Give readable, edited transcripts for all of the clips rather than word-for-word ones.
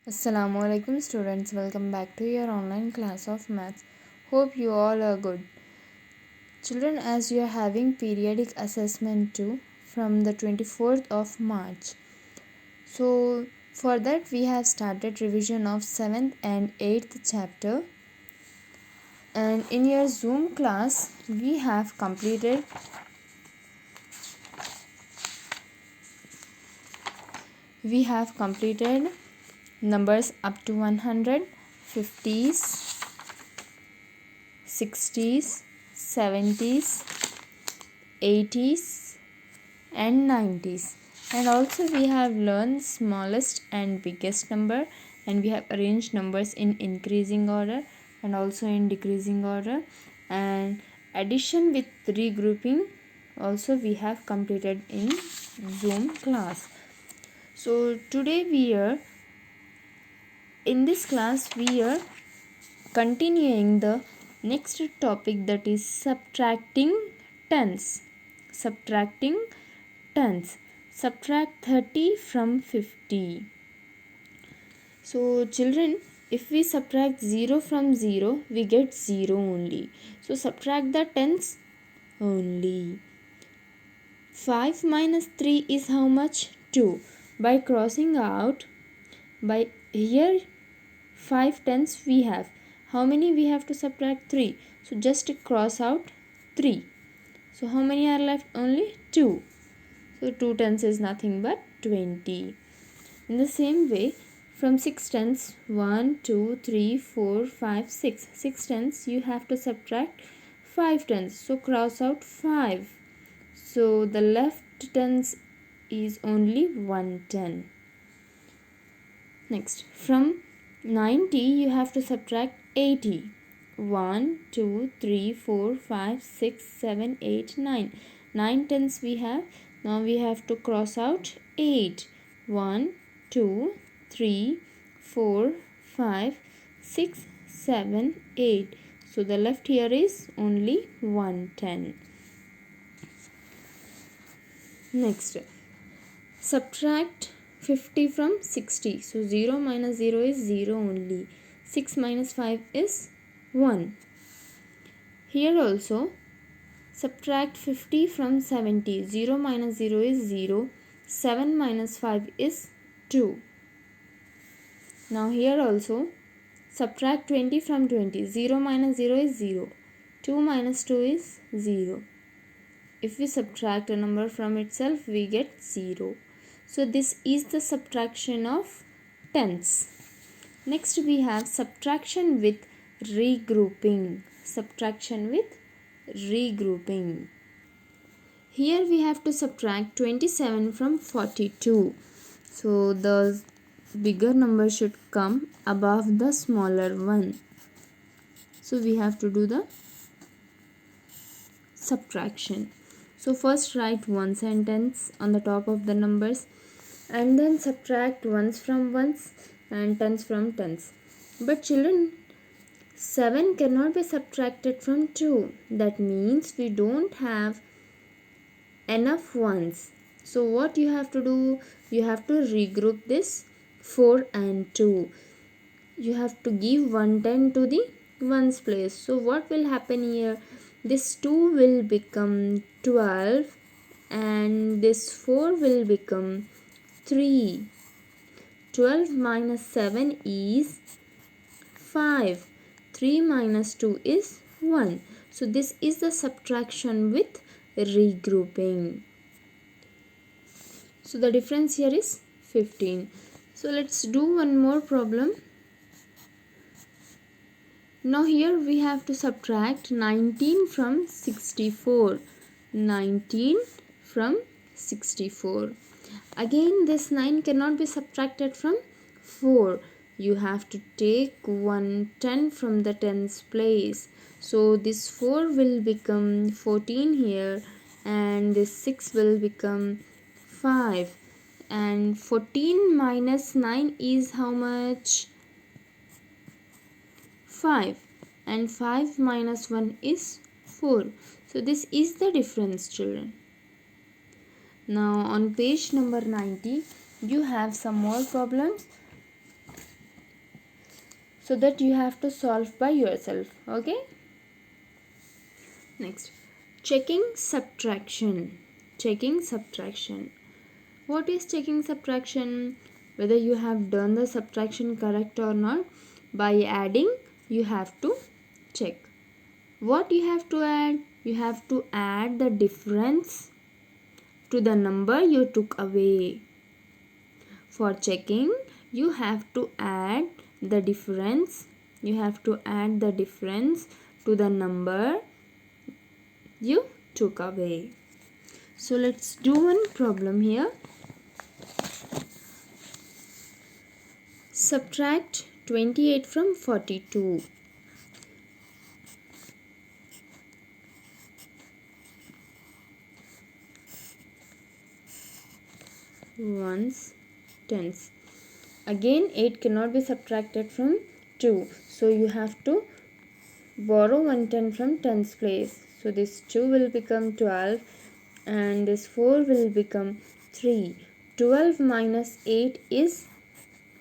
Assalamu alaikum students, welcome back to your online class of maths. Hope you all are good. Children, as you are having periodic assessment 2 from the 24th of March. So for that we have started revision of 7th and 8th chapter, and in your Zoom class we have completed numbers up to 100, 50s, 60s, 70s, 80s and 90s, and also we have learned smallest and biggest number, and we have arranged numbers in increasing order and also in decreasing order, and addition with regrouping also we have completed in Zoom class. So today in this class we are continuing the next topic, that is subtracting tens. Subtract 30 from 50. So children, if we subtract 0 from 0, we get 0 only. So subtract the tens only. 5 minus 3 is how much? 2. By crossing out, by here 5 tens we have. How many we have to subtract? 3. So just cross out 3. So how many are left? Only 2. So 2 tens is nothing but 20. In the same way, from 6 tens, 1, 2, 3, 4, 5, 6. 6 tens you have to subtract 5 tens. So cross out 5. So the left tens is only 1 ten. Next, from 90 you have to subtract 80. 1, 2, 3, 4, 5, 6, 7, 8, 9. 9 tens we have. Now we have to cross out 8. 1, 2, 3, 4, 5, 6, 7, 8. So the left here is only 1 ten. Next, subtract 50 from 60. So 0 minus 0 is 0 only. 6 minus 5 is 1. Here also subtract 50 from 70. 0 minus 0 is 0. 7 minus 5 is 2. Now here also subtract 20 from 20. 0 minus 0 is 0. 2 minus 2 is 0. If we subtract a number from itself, we get 0. So this is the subtraction of tens. Next we have subtraction with regrouping. Here we have to subtract 27 from 42. So the bigger number should come above the smaller one. So we have to do the subtraction. So first write one sentence on the top of the numbers, and then subtract ones from ones and tens from tens. But children, 7 cannot be subtracted from 2. That means we don't have enough ones. So what you have to do? You have to regroup this 4 and 2. You have to give 110 to the ones place. So what will happen here? This 2 will become 12 and this 4 will become 3. 12 minus 7 is 5. 3 minus 2 is 1. So this is the subtraction with regrouping. So the difference here is 15. So let's do one more problem. Now here we have to subtract 19 from 64. 19 from 64. Again this 9 cannot be subtracted from 4. You have to take 110 from the tens place. So this 4 will become 14 here, and this 6 will become 5. And 14 minus 9 is how much? 5. And 5 minus 1 is 4. So this is the difference, children. Now on page number 90 you have some more problems. so that you have to solve by yourself. Okay. Next, checking subtraction. Checking subtraction. What is checking subtraction? Whether you have done the subtraction correct or not. By adding, you have to check. What you have to add? You have to add the difference to the number you took away. For checking, you have to add the difference. You have to add the difference to the number you took away. So let's do one problem here. Subtract 28 from 42. Ones, tens. Again 8 cannot be subtracted from 2. So you have to borrow 1 10 from tens place. So this 2 will become 12 and this 4 will become 3. 12 minus 8 is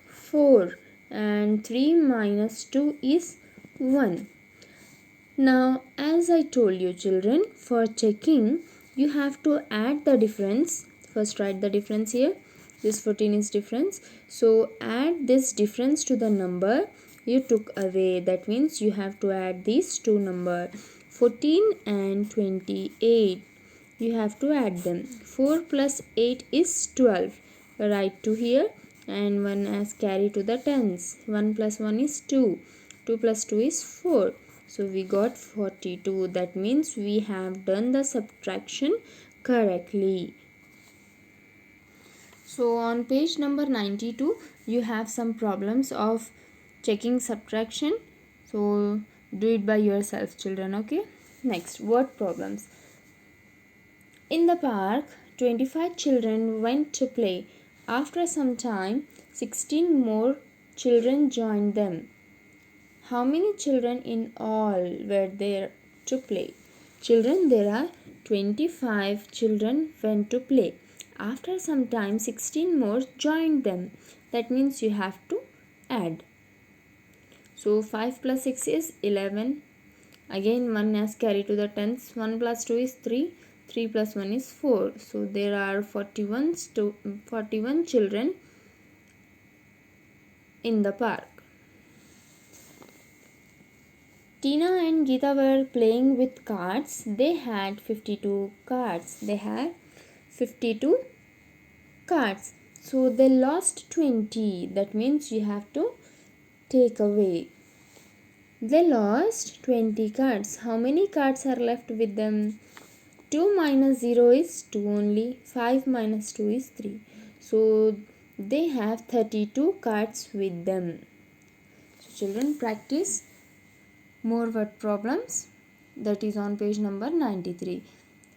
4 and 3 minus 2 is 1. Now, as I told you children, for checking you have to add the difference. First write the difference here. This 14 is difference. So add this difference to the number you took away. That means you have to add these two numbers, 14 and 28. You have to add them. 4 plus 8 is 12. Write 2 here and 1 as carry to the tens. 1 plus 1 is 2. 2 plus 2 is 4. So we got 42. That means we have done the subtraction correctly. So on page number 92, you have some problems of checking subtraction. So do it by yourself children, okay? Next, word problems. In the park, 25 children went to play. After some time, 16 more children joined them. How many children in all were there to play? Children, there are 25 children went to play. After some time, 16 more joined them. That means you have to add. So 5 plus 6 is 11. Again 1 has carried to the tens. 1 plus 2 is 3. 3 plus 1 is 4. So there are 41 children in the park. Tina and Geeta were playing with cards. They had 52 cards. They had 52 cards. So they lost 20. That means you have to take away. They lost 20 cards. How many cards are left with them? 2 minus 0 is 2 only. 5 minus 2 is 3. So they have 32 cards with them. So children, practice more word problems. That is on page number 93.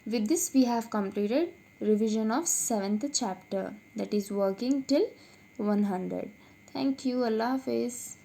With this we have completed revision of 7th chapter, that is working till 100. Thank you. Allah Hafiz.